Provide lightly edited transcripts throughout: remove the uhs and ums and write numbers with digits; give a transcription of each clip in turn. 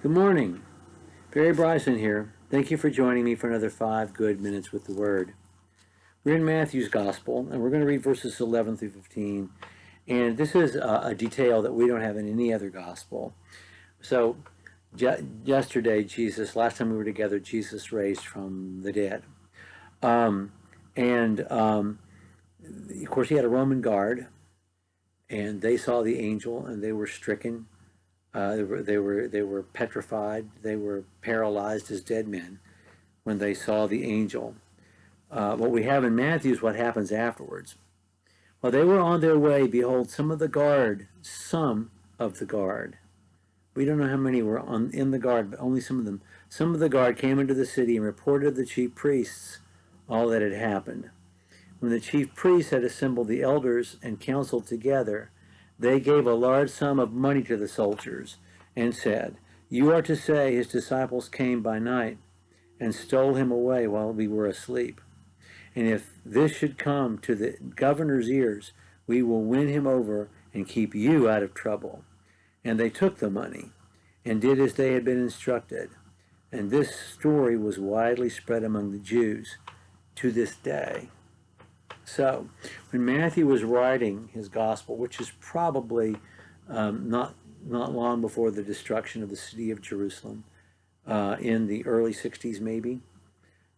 Good morning. Barry Bryson here. Thank you for joining me for another 5 good minutes with the Word. We're in Matthew's Gospel, and we're going to read verses 11 through 15. And this is a detail that we don't have in any other Gospel. So, yesterday, last time we were together, Jesus raised from the dead. Of course, he had a Roman guard, and they saw the angel, and they were stricken. They were petrified. They were paralyzed as dead men when they saw the angel. What we have in Matthew is what happens afterwards. While they were on their way, behold, some of the guard, we don't know how many were in the guard, but only some of them, some of the guard came into the city and reported to the chief priests all that had happened. When the chief priests had assembled the elders and counseled together, they gave a large sum of money to the soldiers and said, "You are to say his disciples came by night and stole him away while we were asleep. And if this should come to the governor's ears, we will win him over and keep you out of trouble." And they took the money and did as they had been instructed. And this story was widely spread among the Jews to this day. So, when Matthew was writing his gospel, which is probably not long before the destruction of the city of Jerusalem, in the early 60s maybe,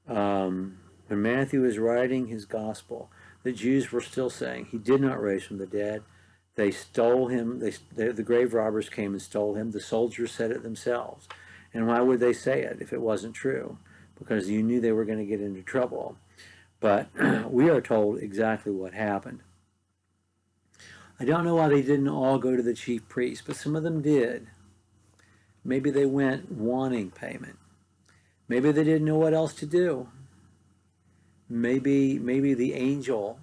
when Matthew was writing his gospel, the Jews were still saying he did not raise from the dead. They stole him. The grave robbers came and stole him. The soldiers said it themselves. And why would they say it if it wasn't true? Because you knew they were going to get into trouble. But we are told exactly what happened. I don't know why they didn't all go to the chief priest, but some of them did. Maybe they went wanting payment. Maybe they didn't know what else to do. Maybe the angel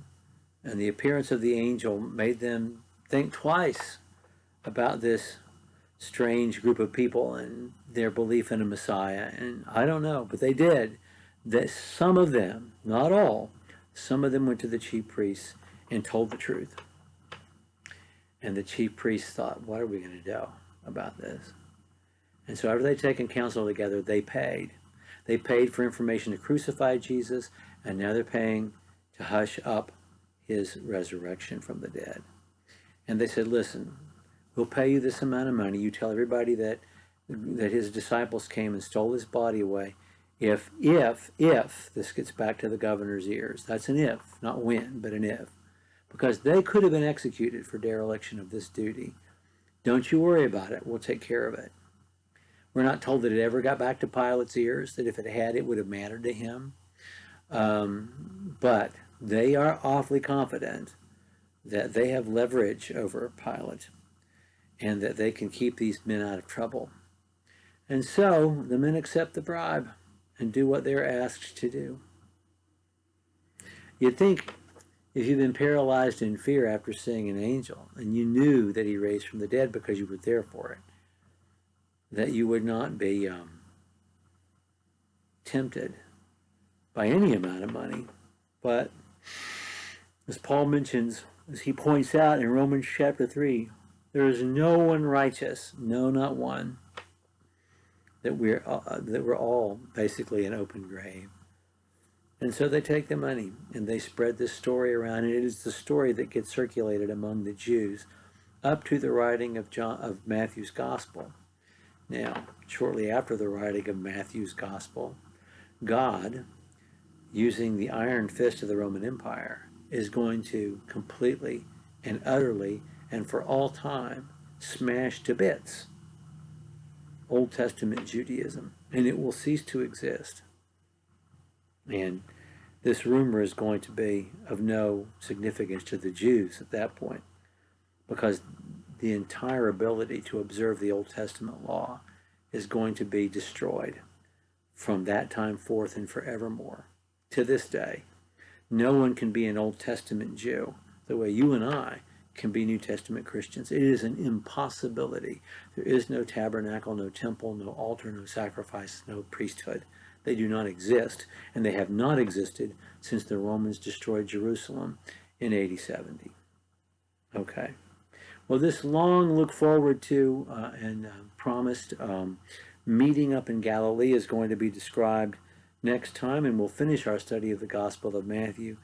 and the appearance of the angel made them think twice about this strange group of people and their belief in a Messiah. And I don't know, but they did. That some of them, not all, some of them went to the chief priests and told the truth. And the chief priests thought, what are we going to do about this? And so after they'd taken counsel together, they paid. They paid for information to crucify Jesus, and now they're paying to hush up his resurrection from the dead. And they said, listen, we'll pay you this amount of money. You tell everybody that his disciples came and stole his body away. If this gets back to the governor's ears, that's an if, not when, but an if, because they could have been executed for dereliction of this duty. Don't you worry about it. We'll take care of it. We're not told that it ever got back to Pilate's ears, that if it had, it would have mattered to him. But they are awfully confident that they have leverage over Pilate and that they can keep these men out of trouble. And so the men accept the bribe and do what they're asked to do. You'd think if you've been paralyzed in fear after seeing an angel and you knew that he raised from the dead because you were there for it, that you would not be tempted by any amount of money. But as Paul mentions, as he points out in Romans chapter 3, there is no one righteous, no, not one, that we're all basically an open grave. And so they take the money and they spread this story around, and it is the story that gets circulated among the Jews up to the writing of Matthew's Gospel. Now, shortly after the writing of Matthew's Gospel, God, using the iron fist of the Roman Empire, is going to completely and utterly and for all time smash to bits Old Testament Judaism, and it will cease to exist. And this rumor is going to be of no significance to the Jews at that point, because the entire ability to observe the Old Testament law is going to be destroyed from that time forth and forevermore. To this day, no one can be an Old Testament Jew the way you and I can be New Testament Christians. It is an impossibility. There is no tabernacle, no temple, no altar, no sacrifice, no priesthood. They do not exist, and they have not existed since the Romans destroyed Jerusalem in AD 70. Okay. Well, this long look forward to and promised meeting up in Galilee is going to be described next time, and we'll finish our study of the Gospel of Matthew.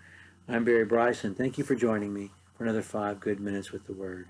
I'm Barry Bryson. Thank you for joining me for another 5 good minutes with the Word.